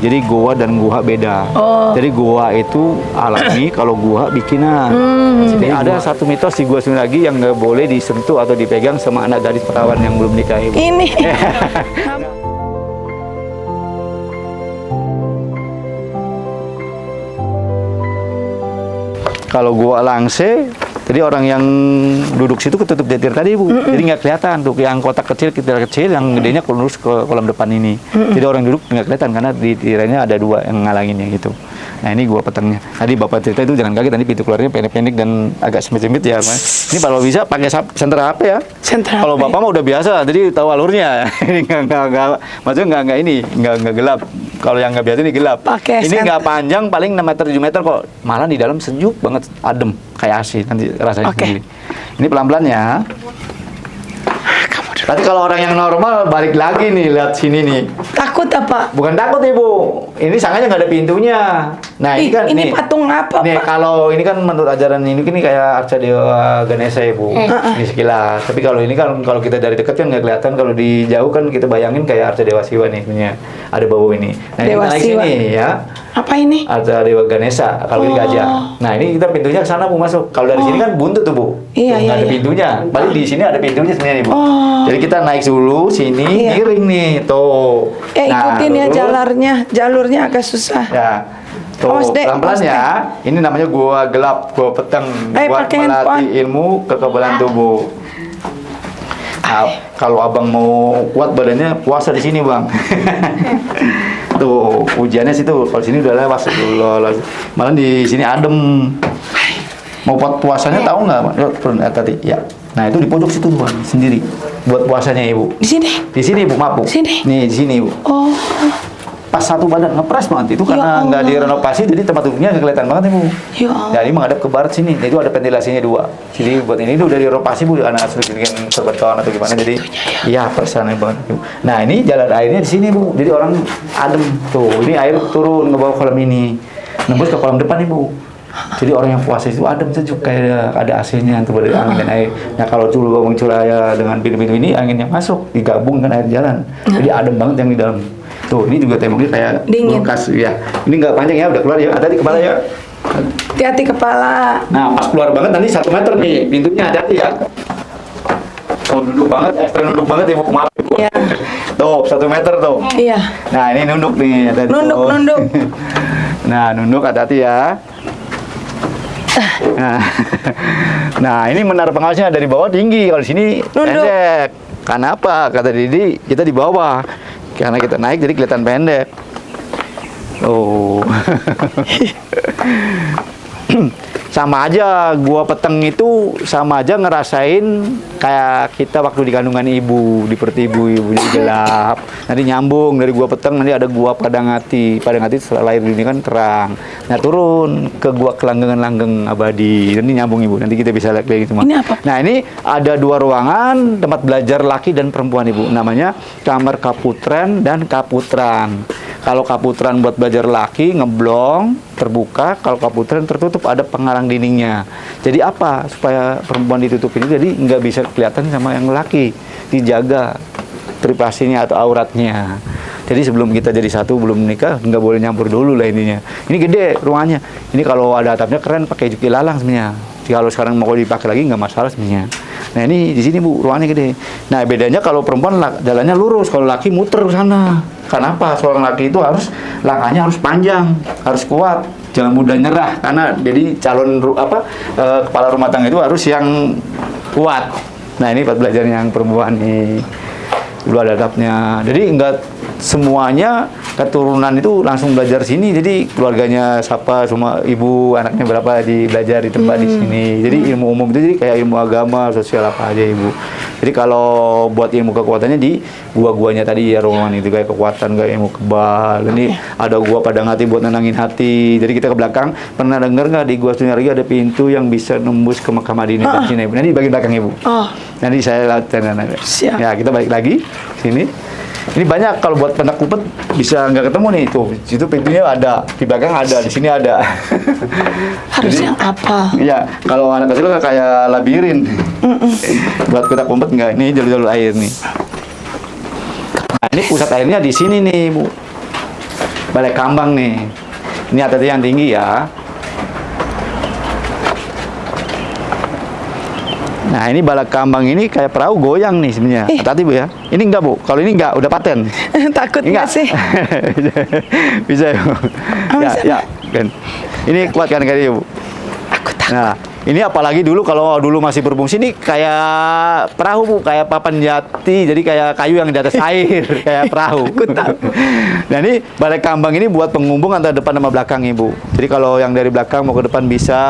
Jadi goa dan guha beda. Jadi goa itu alami, kalau guha bikinan. Jadi ada satu mitos di Gua Sumiragi yang nggak boleh disentuh atau dipegang sama anak gadis perawan yang belum nikah, Ibu. Ini. Kalau gua Langse, jadi orang yang duduk situ ketutup detir tadi, Bu. Jadi nggak kelihatan tuh yang kotak kecil, yang gedenya lurus ke kolam depan ini. Jadi orang duduk nggak kelihatan karena di tirainya ada dua yang ngalanginnya gitu. Nah, ini gua petangnya. Tadi Bapak cerita itu jangan kaget, tadi pintu keluarnya pendek-pendek dan agak sempit-sempit ya, Mas. Ini kalau bisa pakai senter HP ya. Kalau Bapak mah udah biasa, jadi tahu alurnya. Ini maksudnya nggak gelap. Kalau yang nggak biasa ini gelap. Ini nggak panjang, paling 6 meter 7 meter kok. Malah di dalam sejuk banget, adem kayak AC nanti rasanya sendiri. Ini pelan-pelan ya. Tapi kalau orang yang normal balik lagi nih, lihat sini nih. Takut apa? Bukan takut, Ibu. Ini sanganya nggak ada pintunya. Nah, ini kan ini patung apa, nih, Pak? kalau ini kan menurut ajaran ini kayak Arca Dewa Ganesha, Ibu. Ini sekilas. Tapi kalau ini kan kalau kita dari dekat kan nggak kelihatan, kalau di jauh kan kita bayangin kayak Arca Dewa Siwa nih punya. Ada bau ini. Nah, Dewa ini naik Siwa. sini ya. Apa ini? Arca Dewa Ganesha, kalau ini gajah. Nah, ini kita pintunya ke sana, Bu, masuk. Kalau dari sini kan buntut tuh, Bu. Iya, Nggak ada iya. pintunya. Paling di sini ada pintunya sebenarnya, Bu. Jadi kita naik dulu sini, miring nih, tuh. Ikutin ya jalurnya agak susah. Ya. Tuh, Awas, Dek, pelan-pelan awas, ya. Ini namanya gua gelap, gua peteng buat pakai melatih ilmu kekebalan tubuh. Nah, kalau Abang mau kuat badannya, puasa di sini, Bang. Tuh, ujiannya situ. Kalau sini udah lewat, malah di sini adem. Mau buat puasanya tahu nggak, Bang? Turun tadi, ya. Nah, itu di pojok situ, Bang, sendiri. Buat puasanya, Ibu. Di sini? Di sini, Bu, maaf, Bu. Sini? Nih, di sini, Bu. Oh. Pas satu badan ngepres banget itu karena Ya nggak Allah. direnovasi, jadi tempat duduknya nggak kelihatan banget, Ibu. Ya Allah. Jadi menghadap ke barat sini, itu ada ventilasinya 2. Jadi buat ini udah direnovasi, Bu, anak asuh bikin sobat kawan atau gimana. Jadi iya perasaan banget, Bu. Nah, ini jalan airnya di sini, Bu. Jadi orang adem tuh. Ini air turun ke bawah kolam ini, nembus ke kolam depan, Ibu. Jadi orang yang puasa itu adem sejuk, kayak ada AC-nya tuh dari angin dan air. Nah, kalau Culu Bawang Curaya dengan pintu-pintu ini anginnya masuk, digabung dengan air jalan. Jadi adem banget yang di dalam. Tuh, ini juga temboknya kayak dingin. kulkas ya. Ini nggak panjang ya, udah keluar ya. Hati-hati kepala ya. Hati-hati kepala. Nah, pas keluar banget nanti 1 meter nih pintunya, hati-hati ya. Oh, duduk banget, ekstra nunduk banget ya, Bu. Maaf, Bu. Iya. Tuh, 1 meter tuh. Iya. Nah, ini nunduk nih, hati-hati. Nunduk, tuh. nunduk. Nah, nunduk, hati-hati ya. Nah, ini menara pengawasnya dari bawah tinggi, kalau di sini pendek. Karena apa? Kata Didi, kita di bawah. Karena kita naik jadi kelihatan pendek. Oh. Sama aja, gua peteng itu sama aja ngerasain kayak kita waktu di kandungan ibu, di perut ibu jadi gelap. Nanti nyambung dari gua peteng, nanti ada gua Padang Hati. Padang Hati setelah lahir di sini kan terang. Nah, turun ke gua Kelanggengan Langgeng Abadi. Nanti nyambung, Ibu. Nanti kita bisa lihat kayak gitu. Ini apa? Nah, ini ada 2 ruangan tempat belajar laki dan perempuan, Ibu. Namanya kamar Kaputren dan Kaputran. Kalau Kaputran buat belajar laki, ngeblong, terbuka. Kalau Kaputren tertutup, ada penghalang dindingnya. Jadi apa? Supaya perempuan ditutupin, jadi nggak bisa kelihatan sama yang laki. Dijaga privasinya atau auratnya. Jadi sebelum kita jadi satu, belum menikah, nggak boleh nyampur dulu lah intinya. Ini gede ruangannya. Ini kalau ada atapnya keren, pakai juki lalang sebenarnya. Kalau sekarang mau dipakai lagi nggak masalah sebenarnya. Nah, ini di sini, Bu, ruangannya gede. Nah, bedanya kalau perempuan jalannya lurus, kalau laki muter ke sana. Kenapa? Seorang laki itu langkahnya harus panjang, harus kuat, jangan mudah nyerah. Karena jadi calon kepala rumah tangga itu harus yang kuat. Nah, ini buat belajar yang perempuan nih. Dulu ada atapnya. Jadi enggak semuanya keturunan itu langsung belajar sini. Jadi keluarganya siapa, semua ibu, anaknya berapa belajar di tempat di sini. Jadi ilmu umum itu jadi kayak ilmu agama, sosial apa aja, Ibu. Jadi kalau buat ilmu kekuatannya di gua-guanya tadi ya, ruangan itu kayak kekuatan, kayak ilmu kebal. Ini ada gua Padang Hati buat nenangin hati. Jadi kita ke belakang, pernah dengar nggak di Gua Sumiragi ada pintu yang bisa nembus ke Mekah Madinah di sini, Ibu. Nanti di bagian belakang, Ibu. Nanti saya latihan. Siap. Ya, kita balik lagi sini. Ini banyak kalau buat penaklupan bisa nggak ketemu nih, tuh situ pintunya ada, di belakang ada, di sini ada. Harusnya apa? Iya, kalau anak kecil kan kayak labirin. Buat kita kumpet nggak? Ini jalur-jalur air nih. Nah, ini pusat airnya di sini nih, Bu. balai kambang nih. Ini hati-hati yang tinggi ya. Nah, ini balai kambang ini kayak perahu goyang nih sebenarnya. Hati-hati Bu ya. Ini enggak Bu. Kalau ini enggak, udah paten. Takut Enggak nggak sih? Bisa ya Bu. Ya. Dan ini kuat kan kali ya Bu. Aku takut. Nah, ini apalagi dulu kalau dulu masih berfungsi ini kayak perahu Bu, kayak papan jati, jadi kayak kayu yang di atas air, kayak perahu. Aku tahu. Nah, ini balai kambang ini buat penghubung antara depan sama belakang Ibu. Jadi kalau yang dari belakang mau ke depan bisa,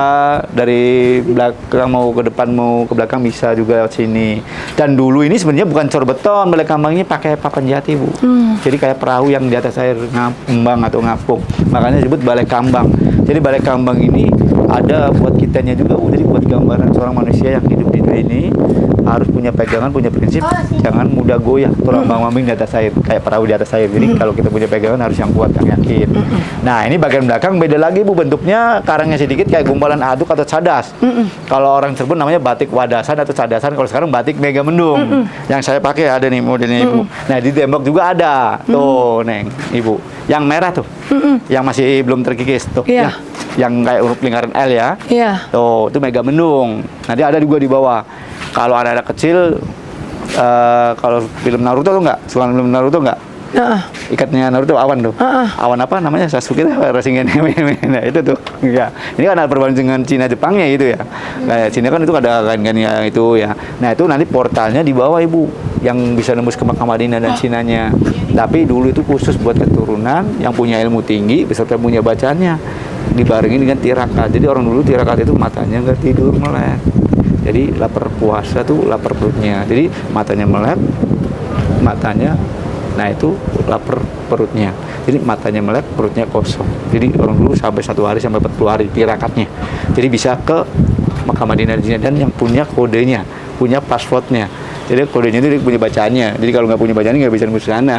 dari belakang mau ke depan mau ke belakang bisa juga lewat sini. Dan dulu ini sebenarnya bukan cor beton, balai kambang ini pakai papan jati Bu. Jadi kayak perahu yang di atas air ngambang atau ngapung. Makanya disebut balai kambang. Jadi balai kambang ini ada buat kitanya juga, jadi buat gambaran seorang manusia yang hidup di dunia ini harus punya pegangan, punya prinsip, jangan mudah goyah, terombang-ambing di atas air, kayak perahu di atas air. Jadi kalau kita punya pegangan harus yang kuat, yang yakin. Nah, ini bagian belakang beda lagi Bu, bentuknya karangnya sedikit kayak gumpalan aduk atau cadas. Kalau orang Cirebon namanya batik wadasan atau cadasan, kalau sekarang batik Megamendung. Yang saya pakai ada nih modelnya Ibu. Nah, di tembok juga ada. Tuh, Neng, Ibu. Yang merah tuh. Yang masih belum terkikis tuh. Iya. Yang kayak huruf lingkaran L ya. Iya. Tuh, itu Megamendung. Nanti ada juga di bawah. Kalau anak-anak kecil, kalau film Naruto tuh nggak? Suka film Naruto nggak? Ikatnya Naruto awan tuh. Awan apa namanya? Sasuke Rasengan. Nah, itu tuh. Ya. Ini kan ada perbandingan dengan Cina Jepangnya itu ya. Kayak Cina kan itu ada kan ya itu ya. Nah, itu nanti portalnya di bawah Ibu, yang bisa nembus ke Makkah Madinah dan Cinanya. Tapi dulu itu khusus buat keturunan yang punya ilmu tinggi beserta punya bacaannya, dibarengi dengan tirakat. Jadi orang dulu tirakat itu matanya nggak tidur melek. Jadi lapar puasa tuh lapar perutnya. Jadi matanya melek, matanya, nah itu lapar perutnya. Jadi matanya melek, perutnya kosong. Jadi orang dulu sampai 1 hari sampai 40 hari tirakatnya. Jadi bisa ke Makkah Madinah dan yang punya kodenya, punya passwordnya. Jadi kodenya itu punya bacaannya. Jadi kalau nggak punya bacaannya nggak bisa nembus sana.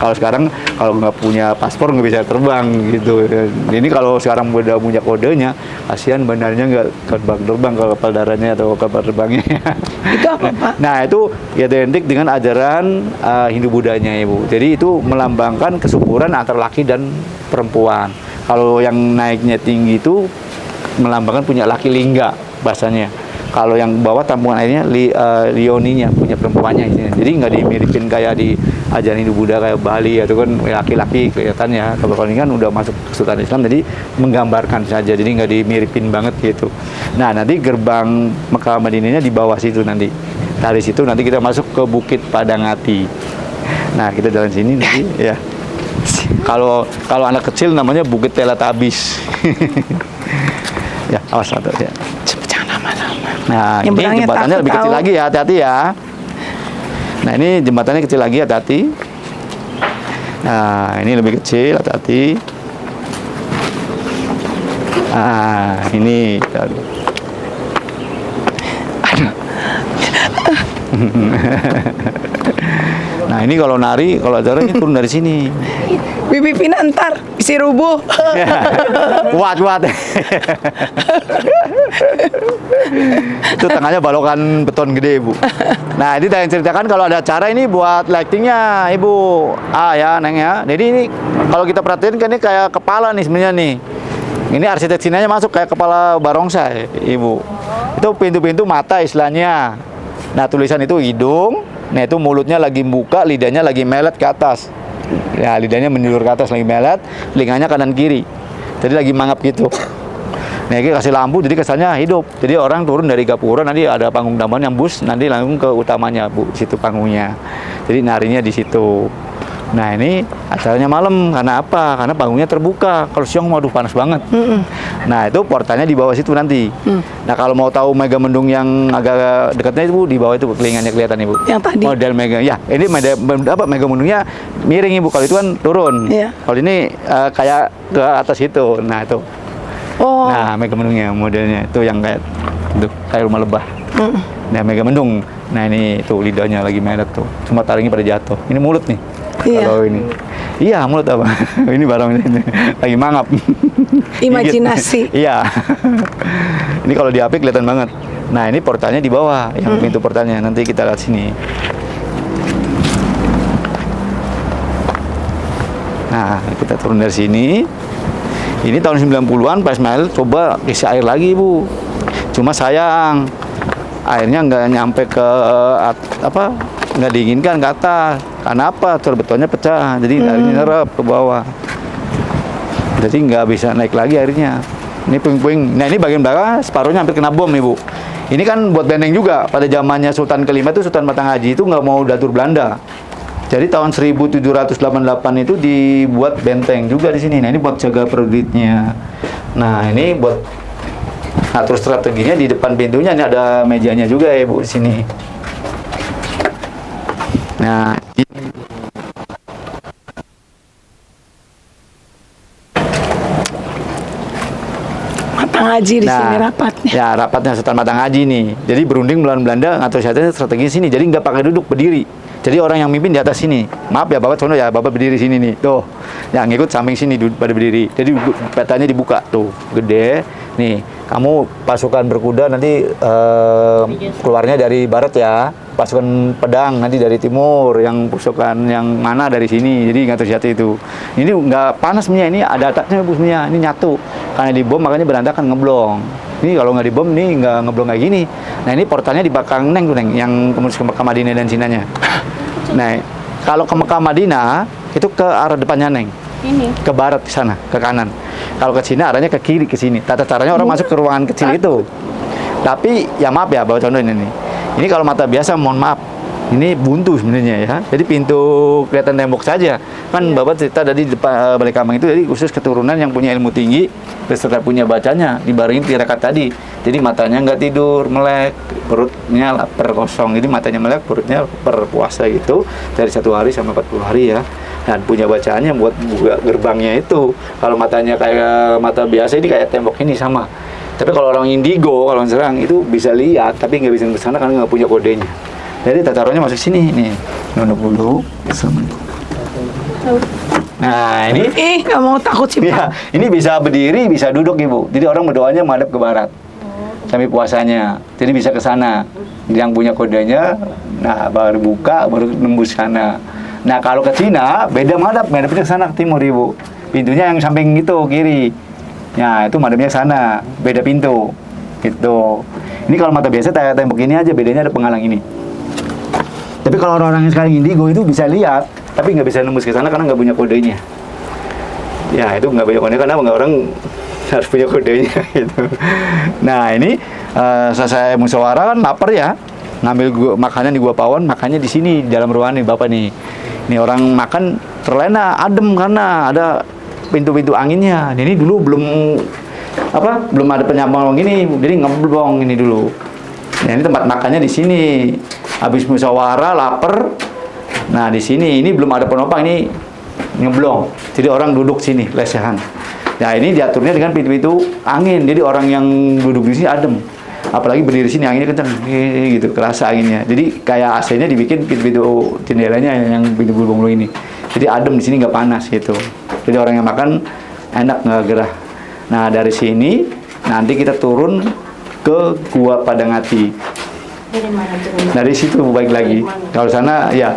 Kalau sekarang kalau nggak punya paspor nggak bisa terbang gitu. Ini kalau sekarang udah punya kodenya, kasihan bandarnya nggak terbang ke kapal daratnya atau kapal terbangnya. Itu apa Pak? Nah, itu identik dengan ajaran Hindu Budanya Ibu. Jadi itu melambangkan kesuburan antara laki dan perempuan. Kalau yang naiknya tinggi itu melambangkan punya laki lingga bahasanya. Kalau yang bawah tampungan airnya lioninya, punya perempuannya isinya. Jadi nggak dimiripin kayak di ajaran Hindu Buddha kayak Bali atau kan laki-laki kelihatan ya. Kalau ini kan udah masuk Kesultanan Islam, jadi menggambarkan saja. Jadi nggak dimiripin banget gitu. Nah, nanti gerbang Makkah Madinahnya di bawah situ nanti. Dari situ nanti kita masuk ke Bukit Padangati. Nah, kita jalan sini nanti ya. Kalau anak kecil namanya Bukit Teletabis. Ya, awas atau ya. Nah, ini jembatannya lebih kecil lagi ya, hati-hati ya. Nah, ini jembatannya kecil lagi, hati-hati. Nah, ini lebih kecil, hati-hati. Nah, ini. Nah, ini kalau nari, kalau acaranya turun dari sini. Bibi Pina ntar isi rubuh. Kuat. Itu tengahnya balokan beton gede Bu. Nah, ini saya ceritakan kalau ada acara ini buat lightingnya Ibu. Ya Neng ya. Jadi ini kalau kita perhatiin kan ini kayak kepala nih sebenarnya nih. Ini arsitek Cinanya masuk kayak kepala barongsai Ibu. Itu pintu-pintu mata istilahnya. Nah, tulisan itu hidung. Nah, itu mulutnya lagi buka, lidahnya lagi melet ke atas. Ya, lidahnya menjulur ke atas lagi melet, telinganya kanan kiri. Jadi lagi mangap gitu. Nah, ini kasih lampu jadi kesannya hidup. Jadi orang turun dari gapura, nanti ada panggung tambahan yang bus, nanti langsung ke utamanya Bu, situ panggungnya. Jadi narinya di situ. Nah, ini acaranya malam, karena apa? Karena panggungnya terbuka. Kalau siang, waduh panas banget. Nah, itu portalnya di bawah situ nanti. Nah, kalau mau tahu Megamendung yang agak dekatnya itu di bawah itu telingannya kelihatan Ibu. Yang tadi. Model Mega. Ya, ini Megamendungnya miring Ibu. Kalau itu kan turun. Iya. Kalau ini kayak ke atas itu. Nah, itu. Oh. Nah, Megamendungnya modelnya itu yang kayak rumah lebah. Nah, Megamendung. Nah, ini tuh lidahnya lagi melet tuh. Cuma taringnya pada jatuh. Ini mulut nih. Iya. Kalau ini. Iya, mulut apa? Ini barang ini lagi mangap. Imajinasi. Iya. Ini kalau di HP kelihatan banget. Nah, ini portalnya di bawah, yang pintu portalnya. Nanti kita lihat sini. Nah, kita turun dari sini. Ini tahun 90-an Pak Ismail coba isi air lagi, Bu. Cuma sayang airnya nggak nyampe ke nggak diinginkan ke atas. Karena apa? Betonnya pecah, jadi airnya nyerap ke bawah. Jadi nggak bisa naik lagi airnya. Ini puing-puing. Nah, ini bagian belakang separuhnya hampir kena bom nih, Bu. Ini kan buat benteng juga. Pada zamannya Sultan kelima itu, Sultan Matanghaji itu nggak mau datur Belanda. Jadi tahun 1788 itu dibuat benteng juga di sini. Nah, ini buat jaga prajuritnya. Nah, ini buat atur strateginya di depan pintunya. Ini ada mejanya juga ya, Bu, di sini. Nah, Matanghaji di sini rapatnya. Ya, rapatnya Sultan Matanghaji nih. Jadi berunding melawan Belanda, ngatur strategi sini. Jadi nggak pakai duduk, berdiri. Jadi orang yang mimpin di atas sini. Maaf ya Bapak, contoh ya, Bapak berdiri sini nih. Tuh, yang ngikut samping sini pada berdiri. Jadi petanya dibuka tuh, gede. Nih, kamu pasukan berkuda nanti keluarnya dari barat ya. Pasukan pedang nanti dari timur. Yang pasukan yang mana dari sini. Jadi ngatur senjata itu. Ini nggak panas sebenarnya. Ini ada ataknya Bu sebenarnya. Ini nyatu. Karena dibom makanya berantakan, ngeblong. Ini kalau nggak dibom nih nggak ngeblong kayak gini. Nah, ini portalnya di belakang Neng tuh, Neng, yang kemudian ke Mekah Madinah dan Sinanya. Nah, kalau ke Mekah Madinah itu ke arah depannya, Neng. Ini. Ke barat ke sana, ke kanan. Kalau ke Cina arahnya ke kiri ke sini. Tata caranya orang masuk ke ruangan kecil itu. Tapi ya maaf ya, bawa contoh ini nih. Ini kalau mata biasa mohon maaf. Ini buntu sebenarnya ya. Jadi pintu kelihatan tembok saja. Kan Bapak cerita tadi di depan Balai Kambang itu jadi khusus keturunan yang punya ilmu tinggi beserta punya bacanya dibarengin tirakat tadi. Jadi matanya nggak tidur, melek, perutnya lapar kosong. Jadi matanya melek, perutnya berpuasa gitu dari 1 hari sampai 40 hari ya. Dan punya bacaannya buat buka gerbangnya itu. Kalau matanya kayak mata biasa ini kayak tembok ini sama. Tapi kalau orang indigo, kalau serang itu bisa lihat tapi nggak bisa ke sana karena nggak punya kodenya. Jadi tatarannya masuk sini nih. Nunduk dulu. Assalamualaikum. Nah, ini Nggak mau takut sih, ya, Pak. ini bisa berdiri, bisa duduk, Ibu. Jadi orang berdoanya menghadap ke barat. Sampai puasanya. Jadi bisa ke sana. Yang punya kodenya, nah baru buka, baru nembus sana. Nah, kalau ke Cina, beda menghadapnya ke sana ke timur, Ibu. Pintunya yang samping itu, kiri. Nah, itu madepnya ke sana, beda pintu. Gitu. Ini kalau mata biasa tembok ini aja, bedanya ada penghalang ini. Tapi kalau orang-orang yang sekarang indigo itu bisa lihat, tapi nggak bisa nembus ke sana karena nggak punya kodenya. Ya, itu nggak punya kodenya karena nggak orang harus punya kodenya gitu. Nah, ini selesai musyawarah kan lapar ya. Ngambil makanan di Gua Pawon, makannya di sini di dalam ruangan nih Bapak nih. Ini orang makan terlena, adem karena ada pintu-pintu anginnya. Ini dulu belum ada penyambang gini, jadi ngeblong ini dulu. Nah, ini tempat makannya di sini. Habis musyawarah lapar. Nah, di sini ini belum ada penopang, ini ngeblong. Jadi orang duduk sini lesehan. Nah, ini diaturnya dengan pintu-pintu angin. Jadi orang yang duduk di sini adem. Apalagi berdiri di sini anginnya kencang gitu, kerasa anginnya. Jadi kayak AC-nya dibikin pintu-pintu jendelanya yang pintu bulung-bulung ini. Jadi adem di sini nggak panas gitu. Jadi orang yang makan enak nggak gerah. Nah, dari sini nanti kita turun ke Gua Padangati. Dari mana turun? Dari situ baik lagi. Kalau sana ya.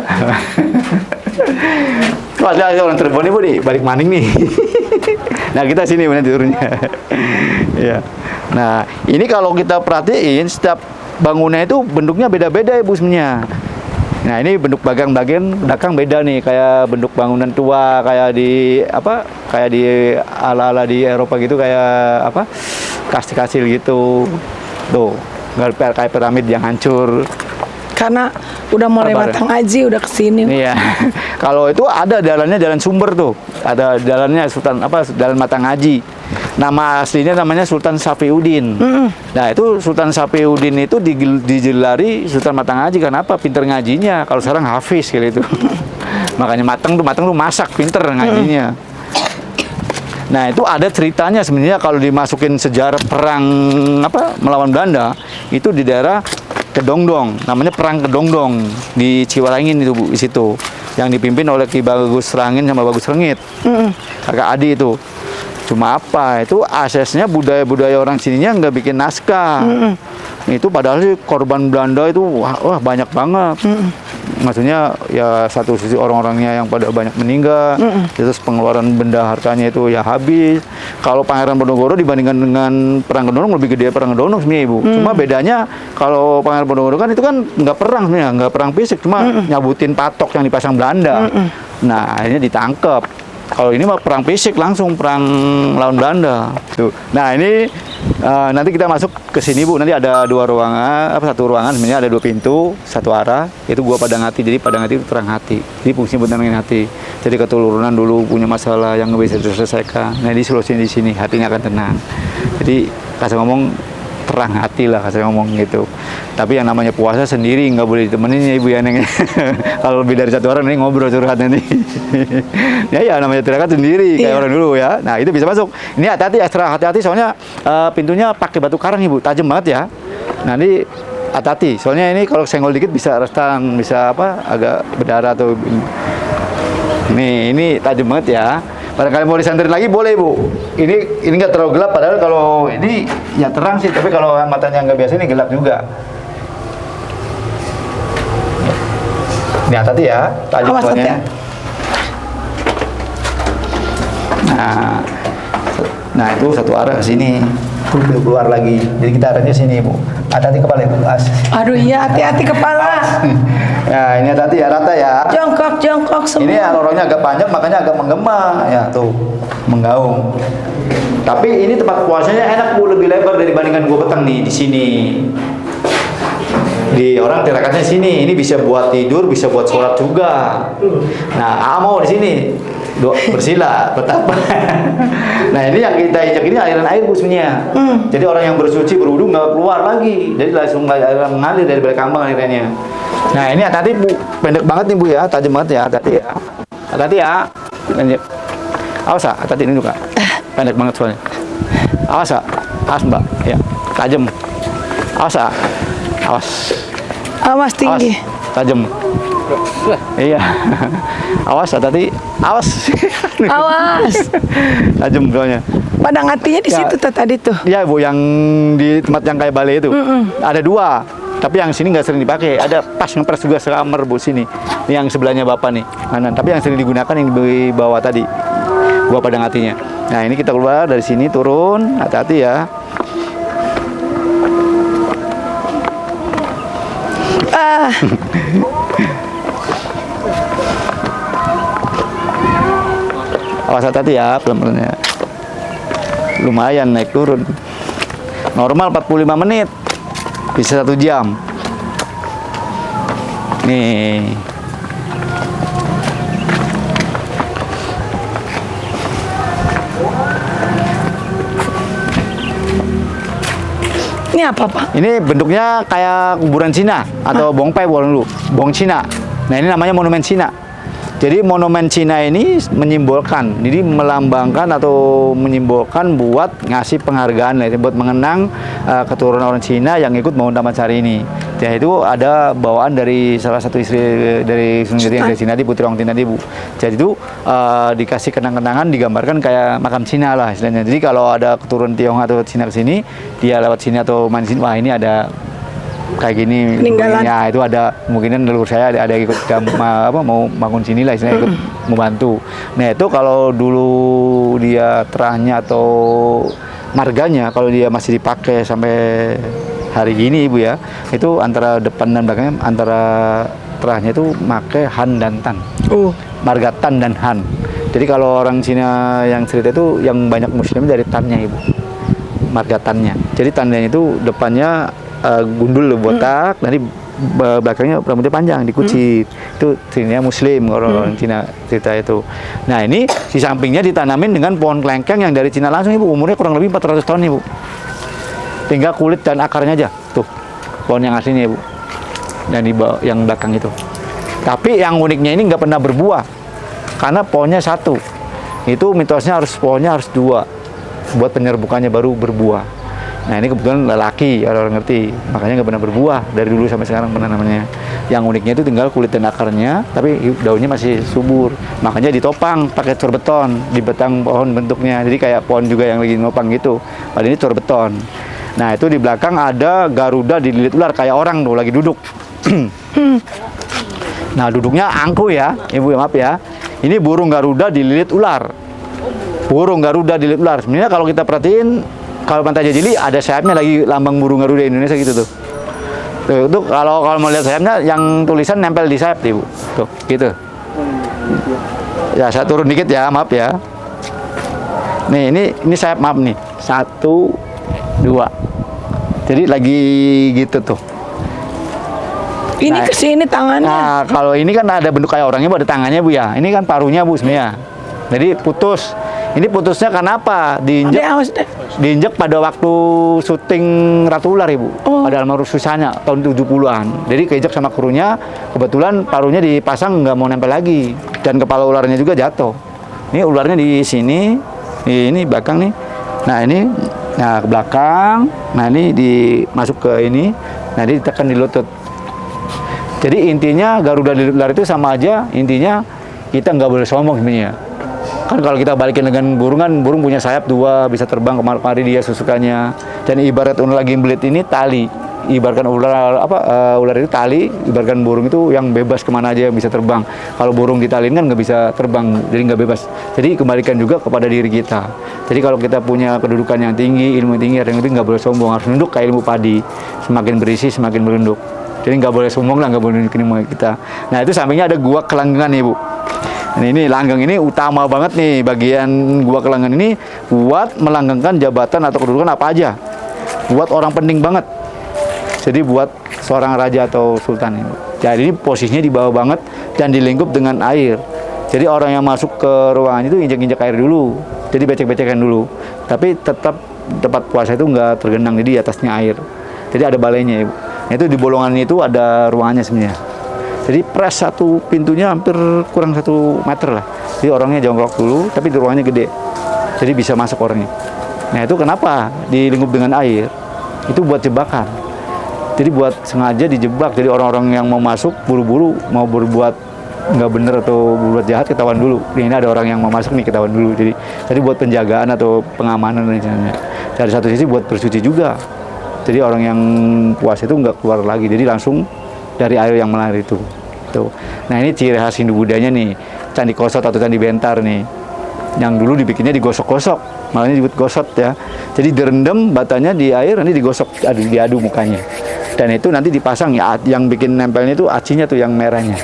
Kalau ada orang Cirebon nih Bu nih, balik maning nih. Nah, kita sini nanti turunnya. Ya. Nah, ini kalau kita perhatiin setiap bangunnya itu bentuknya beda-beda ya Bu sebenarnya. Nah, ini bentuk bagian belakang beda nih, kayak bentuk bangunan tua kayak di kayak di ala-ala di Eropa gitu, kayak kastil-kastil gitu. Tuh, nggak kayak piramid yang hancur. Karena udah mulai Matanghaji, udah kesini. Iya. Kalau itu ada jalan sumber tuh. Ada jalannya Jalan Matanghaji. Nama aslinya namanya Sultan Safiuddin. Nah, itu Sultan Safiuddin itu dijelari Sultan Matanghaji karena apa? Pinter ngajinya. Kalau sekarang hafiz kayak gitu. Makanya mateng tuh masak, pinter ngajinya. Nah, itu ada ceritanya sebenarnya kalau dimasukin sejarah perang melawan Belanda, itu di daerah Kedongdong, namanya Perang Kedongdong di Ciwarangin itu Bu, di situ. Yang dipimpin oleh Ki Bagus Rangin sama Bagus Rengit. Kakak adik itu. Cuma itu aksesnya budaya-budaya orang sininya nggak bikin naskah. Itu padahal sih korban Belanda itu wah banyak banget. maksudnya ya satu sisi orang-orangnya yang pada banyak meninggal, terus pengeluaran benda hartanya itu ya habis. Kalau Pangeran Ponorogo dibandingkan dengan Perang Kedondong lebih gede Perang Kedondong sebenarnya Ibu. Cuma bedanya kalau Pangeran Ponorogo kan itu kan nggak perang sebenarnya, nggak perang fisik, cuma nyabutin patok yang dipasang Belanda. Nah akhirnya ditangkap. Kalau ini mah perang fisik langsung perang lawan Belanda. Tuh. Nah ini nanti kita masuk ke sini Bu. Nanti ada satu ruangan sebenarnya ada 2 pintu satu arah. Itu gua Padang Hati. Jadi Padang Hati itu terang hati. Jadi fungsinya buat tenangin hati. Jadi keturunan dulu punya masalah yang nggak bisa diselesaikan. Nah di solusinya di sini hatinya akan tenang. Jadi kasih ngomong terang hati lah kasih ngomong gitu. Tapi yang namanya puasa sendiri nggak boleh ditemenin ya Ibu ya Neng. Kalau lebih dari 1 orang nih ngobrol curhat nanti. ya namanya tirakat sendiri kayak orang dulu ya. Nah itu bisa masuk. Ini hati-hati ekstra hati-hati soalnya pintunya pakai batu karang Ibu, tajam banget ya. Nanti hati-hati soalnya ini kalau senggol dikit bisa retan, bisa agak berdarah atau ini tajam banget ya. Barangkali mau disanterin lagi boleh Bu. Ini nggak terlalu gelap padahal kalau ini ya terang sih, tapi kalau yang matanya nggak biasa ini gelap juga. Ini hati-hati ya, tajam soalnya. Nah itu satu arah ke sini, keluar lagi. Jadi kita arahnya sini Bu. Hati-hati kepala Ibu. Aduh iya, hati-hati kepala. Ya ini hati-hati ya, rata ya. Jongkok semua. Ini lorongnya agak panjang makanya agak menggema ya tuh, menggaung. Tapi ini tempat puasanya enak Bu, lebih lebar dibandingkan gua petang nih di sini. Di orang tirakatnya sini, ini bisa buat tidur, bisa buat sholat juga. Nah, mau di sini bersila, betapa. Nah ini yang kita injak ini aliran air Bu sebenarnya. Jadi orang yang bersuci berwudu nggak keluar lagi, jadi langsung aliran mengalir dari balik kambang alirannya. Nah ini hati-hati Bu, pendek banget nih Bu ya, tajam banget ya, hati-hati ya. Hati-hati ya. Awas ya, hati-hati ini juga. Pendek banget soalnya. Awas ya, awas Mbak, ya, tajam. Awas ya, awas. Awas tinggi. Tajam. Iya. Awas hati-hati. Awas. Awas. Tajam soalnya. Padang Hatinya di situ tadi tuh. Iya Bu, yang di tempat yang kayak balai itu. Ada 2. Tapi yang sini nggak sering dipakai. Ada pas ngepres juga sekamar Bu sini. Yang sebelahnya Bapak nih. Tapi yang sering digunakan yang di bawah tadi. Gua Padang Hatinya. Nah, ini kita keluar dari sini turun. Hati-hati ya. Awas hati-hati ya, pelan-pelan ya. Lumayan naik turun. Normal 45 menit. Bisa 1 jam. Nih. Ini apa Pak? Ini bentuknya kayak kuburan Cina atau bongpai dulu, bong Cina. Nah ini namanya monumen Cina. Jadi monumen Cina ini menyimbolkan, jadi melambangkan atau menyimbolkan buat ngasih penghargaan, buat mengenang keturunan orang Cina yang ikut bangun Taman Sari ini. Ya itu ada bawaan dari salah satu istri dari Sunan Jati yang dari Cina, Putri Ongtin tadi Bu. Jadi itu dikasih kenang-kenangan, digambarkan kayak makam Cina lah istilahnya. Jadi kalau ada keturunan Tionghoa atau Cina ke sini, dia lewat sini atau main sini, wah ini ada kayak gini, ya itu ada kemungkinan leluhur saya ada ikut mau bangun sini lah istilahnya, ikut membantu. Nah itu kalau dulu dia terahnya atau marganya kalau dia masih dipakai sampai hari ini Ibu ya, itu antara depan dan belakangnya antara terahnya itu pakai Han dan Tan, marga Tan dan Han. Jadi kalau orang Cina yang cerita itu yang banyak muslim dari Tannya Ibu, marga Tannya. Jadi tandanya itu depannya gundul botak, nanti belakangnya rambutnya panjang, dikucit. Itu cirinya muslim orang-orang Cina cerita itu. Nah ini di sampingnya ditanamin dengan pohon kelengkeng yang dari Cina langsung Ibu, umurnya kurang lebih 400 tahun Ibu. Tinggal kulit dan akarnya aja, tuh pohon yang aslinya Ibu. Dan di yang belakang itu. Tapi yang uniknya ini nggak pernah berbuah, karena pohonnya satu. Itu mitosnya pohonnya harus 2, buat penyerbukannya baru berbuah. Nah ini kebetulan lelaki, orang ngerti, makanya nggak pernah berbuah dari dulu sampai sekarang pernah namanya. Yang uniknya itu tinggal kulit dan akarnya, tapi daunnya masih subur. Makanya ditopang pakai cor beton, dibetang pohon bentuknya. Jadi kayak pohon juga yang lagi nopang gitu. Padahal ini cor beton. Nah itu di belakang ada Garuda dililit ular kayak orang tuh lagi duduk. Nah, duduknya angku ya, Ibu, maaf ya. Ini burung Garuda dililit ular. Burung Garuda dililit ular. Sebenarnya kalau kita perhatiin, kalau Pantai Jajili ada sayapnya lagi, lambang burung Garuda Indonesia gitu tuh. Tuh, itu kalau mau lihat sayapnya, yang tulisan nempel di sayap, Ibu. Tuh, gitu. Ya, saya turun dikit ya, maaf ya. Nih, ini sayap, maaf nih. 1, 2. Jadi lagi gitu tuh. Ini Nah, kesini tangannya. Nah, kalau ini kan ada bentuk kayak orangnya, Bu, ada tangannya, Bu ya. Ini kan paruhnya, Bu, sebenarnya. Jadi putus. Ini putusnya karena apa? Dek, awas, Dek. Diinjek pada waktu syuting Ratu Ular, Ibu. Oh. Pada almarhum Susana tahun 70-an. Jadi keinjek sama krunya, kebetulan paruhnya dipasang nggak mau nempel lagi. Dan kepala ularnya juga jatuh. Ini ularnya di sini, ini belakang nih. Nah, ini ke belakang. Nah, ini masuk ke ini. Nah, ini ditekan di lutut. Jadi intinya Garuda dililit ular itu sama aja, intinya kita nggak boleh sombong sebenarnya. Kan kalau kita balikin dengan burung, kan burung punya sayap 2, bisa terbang kemari dia sesukannya. Dan ibarat ular gimbelit ini tali. Ibaratkan ular itu tali, ibaratkan burung itu yang bebas kemana aja bisa terbang. Kalau burung ditaliin kan nggak bisa terbang, jadi nggak bebas. Jadi kembalikan juga kepada diri kita. Jadi kalau kita punya kedudukan yang tinggi, ilmu tinggi, yang lebih nggak boleh sombong, harus nunduk kayak ilmu padi. Semakin berisi, semakin merunduk. Jadi nggak boleh sombong lah, nggak boleh nunjukin ilmu kita. Nah, itu sampingnya ada gua Kelanggengan nih, Bu. Ini langgeng ini utama banget nih, bagian gua Kelanggengan ini buat melanggengkan jabatan atau kedudukan apa aja. Buat orang penting banget. Jadi buat seorang raja atau sultan ini. Jadi ini posisinya di bawah banget dan dilingkup dengan air. Jadi orang yang masuk ke ruangan itu injek-injek air dulu. Jadi becek-becekan dulu. Tapi tetap tempat puasa itu nggak tergenang, jadi di atasnya air. Jadi ada balainya, Ibu. Itu di bolongan itu ada ruangannya sebenarnya. Jadi pres satu pintunya hampir kurang 1 meter lah. Jadi orangnya jongkok dulu, tapi di ruangannya gede. Jadi bisa masuk orangnya. Nah, itu kenapa dilingkup dengan air? Itu buat jebakan. Jadi buat sengaja dijebak. Jadi orang-orang yang mau masuk buru-buru mau berbuat nggak bener atau berbuat jahat ketahuan dulu. Ini ada orang yang mau masuk nih, ketahuan dulu. Jadi buat penjagaan atau pengamanan misalnya. Dari satu sisi buat bersuci juga. Jadi orang yang puasa itu nggak keluar lagi. Jadi langsung dari air yang mengalir itu. Tuh. Nah, ini ciri khas Hindu-Budanya nih. Candi Kosot atau Candi Bentar nih. Yang dulu dibikinnya digosok-gosok. Malahnya disebut gosot ya. Jadi direndam batanya di air, nanti digosok, diadu mukanya. Dan itu nanti dipasang ya, yang bikin nempelnya itu acinya tuh yang merahnya.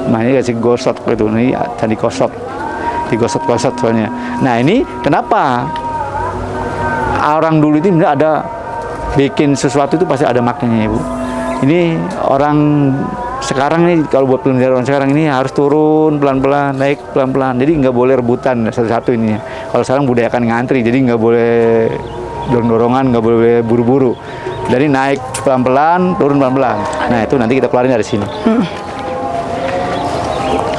Nah, ini kasih gosot itu, ini Candi Kosot. Digosot-gosot soalnya. Nah, ini kenapa orang dulu itu ada bikin sesuatu itu pasti ada maknanya, Ibu. Ini orang sekarang nih, kalau buat pelajaran orang sekarang ini harus turun pelan-pelan, naik pelan-pelan. Jadi nggak boleh rebutan satu-satu ini. Kalau sekarang budayakan ngantri, jadi nggak boleh dorong-dorongan, nggak boleh buru-buru. Jadi naik pelan-pelan, turun pelan-pelan. Nah, itu nanti kita keluarin dari sini.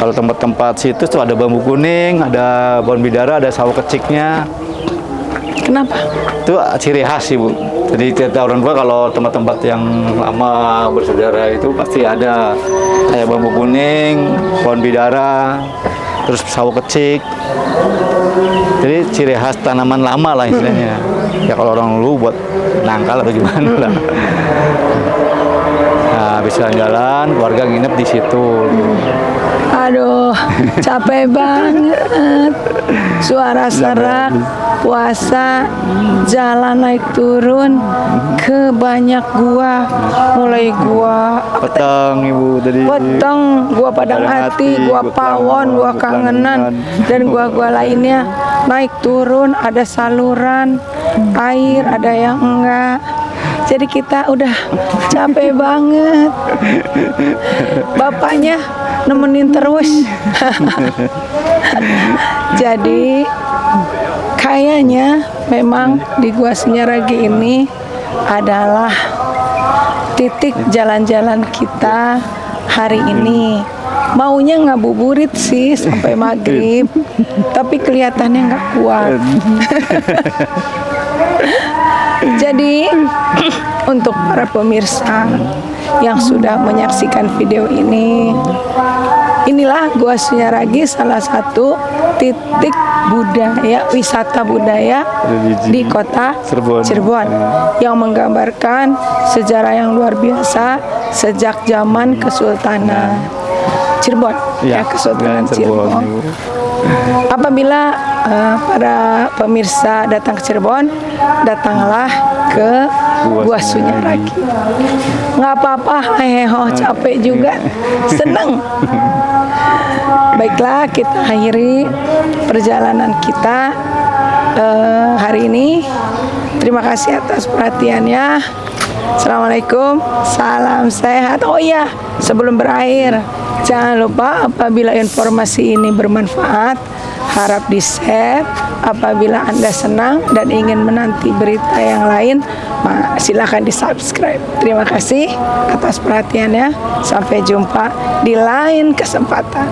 Kalau tempat-tempat situs tuh ada bambu kuning, ada pohon bidara, ada sawo keciknya. Kenapa? Itu ciri khas, Ibu. Jadi cerita orang tua kalau tempat-tempat yang lama bersejarah itu pasti ada kayak bambu kuning, pohon bidara, terus sawo kecik. Jadi ciri khas tanaman lama lah istilahnya. Ya kalau orang dulu buat nangkal atau gimana lah. Nah, habis jalan-jalan, keluarga nginep di situ. Aduh, capek banget. Suara serak, puasa, jalan naik turun ke banyak gua. Mulai gua Petang, Ibu tadi. Peteng, gua Padang Hati, gua Pawon, gua Kangenan, dan gua lainnya naik turun, ada saluran air, ada yang enggak. Jadi kita udah capek banget. Bapaknya nemenin terus. Jadi kayaknya memang di Gua Sunyaragi ini adalah titik jalan-jalan kita hari ini. Maunya ngabuburit sih sampai maghrib, tapi kelihatannya nggak kuat. Jadi untuk para pemirsa yang sudah menyaksikan video ini, inilah Gua Sunyaragi, salah satu titik budaya, wisata budaya di kota Cirebon yang menggambarkan sejarah yang luar biasa sejak zaman Kesultanan. Cirebon, Ya, Kesultanan Cirebon, Cirebon. Ibu. Apabila para pemirsa datang ke Cirebon, datanglah ke Gua Sunyaragi. Nggak apa-apa, heho capek juga, senang. Baiklah, kita akhiri perjalanan kita hari ini. Terima kasih atas perhatiannya. Assalamualaikum, salam sehat. Oh iya, sebelum berakhir, jangan lupa apabila informasi ini bermanfaat, harap di-share. Apabila Anda senang dan ingin menanti berita yang lain, silakan di-subscribe. Terima kasih atas perhatiannya. Sampai jumpa di lain kesempatan.